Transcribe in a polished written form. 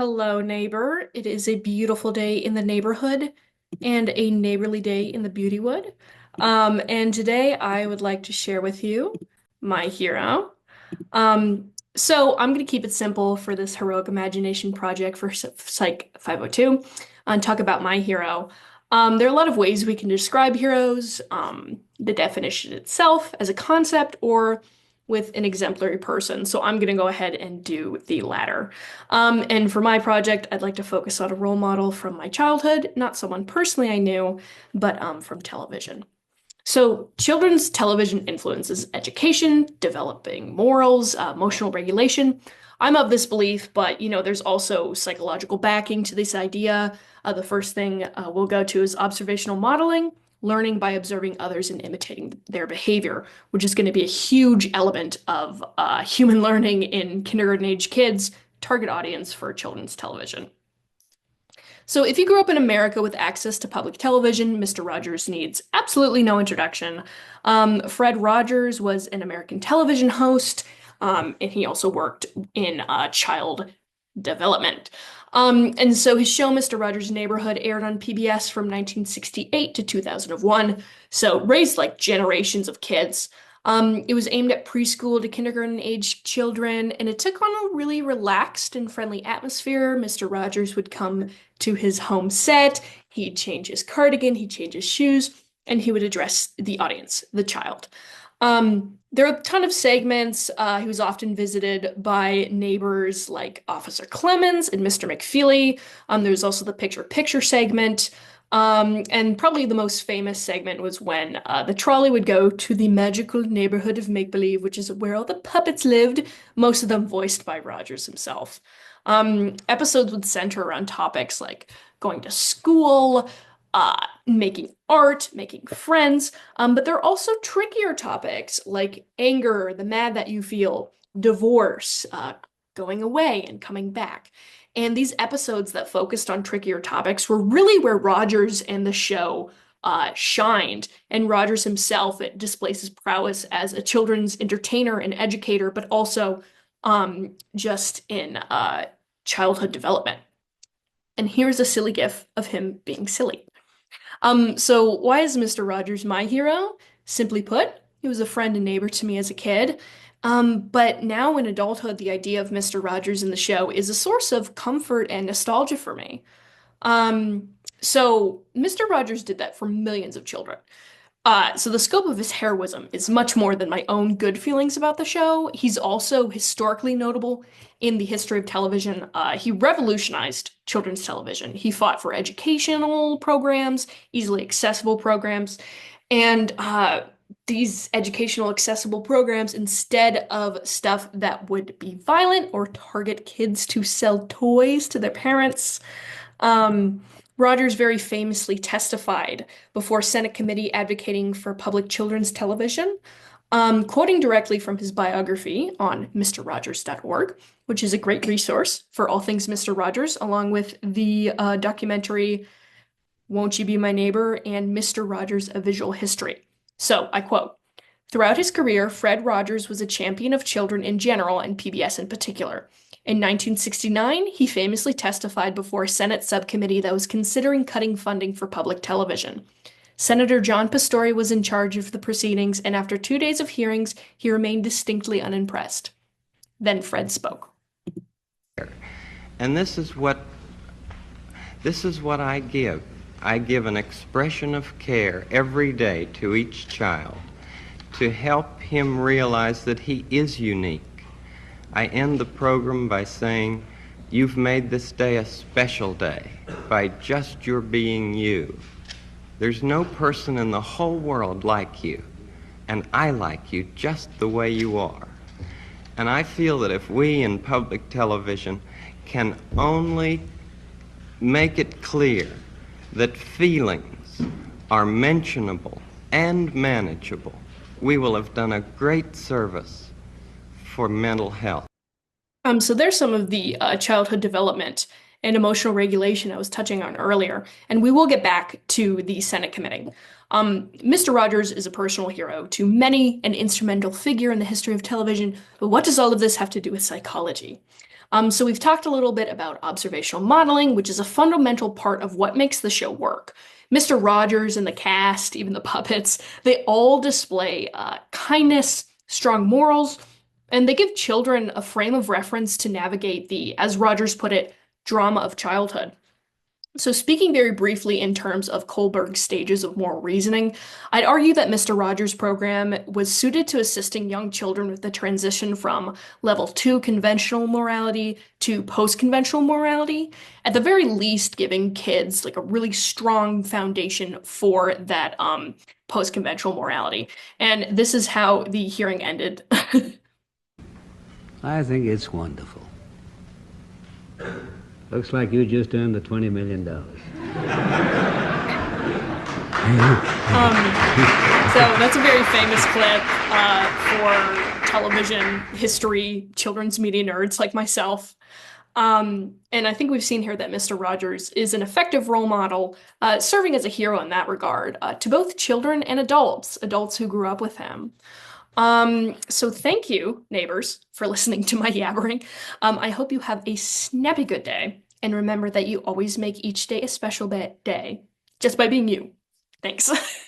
Hello, neighbor. It is a beautiful day in the neighborhood and a neighborly day in the Beautywood. And today I would like to share with you my hero. So I'm going to keep it simple for this heroic imagination project for Psych 502 and talk about my hero. There are a lot of ways we can describe heroes, the definition itself as a concept, or with an exemplary person. So I'm going to go ahead and do the latter. And for my project, I'd like to focus on a role model from my childhood, not someone personally I knew, but from television. So, children's television influences education, developing morals, emotional regulation. I'm of this belief, but there's also psychological backing to this idea. The first thing we'll go to is observational modeling, learning by observing others and imitating their behavior, which is going to be a huge element of human learning in kindergarten age kids, target audience for children's television. So, if you grew up in America with access to public television, Mr. Rogers needs absolutely no introduction. Fred Rogers was an American television host, and he also worked in child development. And so his show, Mr. Rogers' Neighborhood, aired on PBS from 1968 to 2001, so raised like generations of kids. It was aimed at preschool to kindergarten age children, and it took on a really relaxed and friendly atmosphere. Mr. Rogers would come to his home set, he'd change his cardigan, he'd change his shoes, and he would address the audience, the child. There are a ton of segments. He was often visited by neighbors like Officer Clemens and Mr. McFeely. There's also the picture-picture segment. And probably the most famous segment was when the trolley would go to the magical neighborhood of make-believe, which is where all the puppets lived, most of them voiced by Rogers himself. Episodes would center around topics like going to school, making art, making friends, but there are also trickier topics like anger, the mad that you feel, divorce, going away and coming back. And these episodes that focused on trickier topics were really where Rogers and the show shined. And Rogers himself displays his prowess as a children's entertainer and educator, but also just in childhood development. And here's a silly gif of him being silly. So why is Mr. Rogers my hero? Simply put, he was a friend and neighbor to me as a kid. But now in adulthood, the idea of Mr. Rogers in the show is a source of comfort and nostalgia for me. So Mr. Rogers did that for millions of children. So the scope of his heroism is much more than my own good feelings about the show. He's also historically notable in the history of television. He revolutionized children's television. He fought for educational programs, easily accessible programs, and these educational accessible programs, instead of stuff that would be violent or target kids to sell toys to their parents. Rogers very famously testified before Senate committee advocating for public children's television, quoting directly from his biography on mrrogers.org, which is a great resource for all things Mr. Rogers, along with the documentary Won't You Be My Neighbor and Mr. Rogers, A Visual History. So I quote, "Throughout his career, Fred Rogers was a champion of children in general and PBS in particular. In 1969, he famously testified before a Senate subcommittee that was considering cutting funding for public television. Senator John Pastore was in charge of the proceedings, and after 2 days of hearings, he remained distinctly unimpressed. Then Fred spoke." And this is what I give. I give an expression of care every day to each child to help him realize that he is unique. I end the program by saying, you've made this day a special day by just your being you. There's no person in the whole world like you, and I like you just the way you are. And I feel that if we in public television can only make it clear that feelings are mentionable and manageable, we will have done a great service for mental health. So there's some of the childhood development and emotional regulation I was touching on earlier, and we will get back to the Senate committee. Mr. Rogers is a personal hero to many, an instrumental figure in the history of television, but what does all of this have to do with psychology? So we've talked a little bit about observational modeling, which is a fundamental part of what makes the show work. Mr. Rogers and the cast, even the puppets, they all display kindness, strong morals, and they give children a frame of reference to navigate the, as Rogers put it, drama of childhood. So, speaking very briefly in terms of Kohlberg's stages of moral reasoning, I'd argue that Mr. Rogers' program was suited to assisting young children with the transition from level 2 conventional morality to post-conventional morality, at the very least giving kids like a really strong foundation for that post-conventional morality. And this is how the hearing ended. I think it's wonderful. Looks like you just earned the $20 million. So that's a very famous clip for television history, children's media nerds like myself. And I think we've seen here that Mr. Rogers is an effective role model, serving as a hero in that regard, to both children and adults, adults who grew up with him. So thank you, neighbors, for listening to my yabbering. I hope you have a snappy good day, and remember that you always make each day a special day just by being you. Thanks.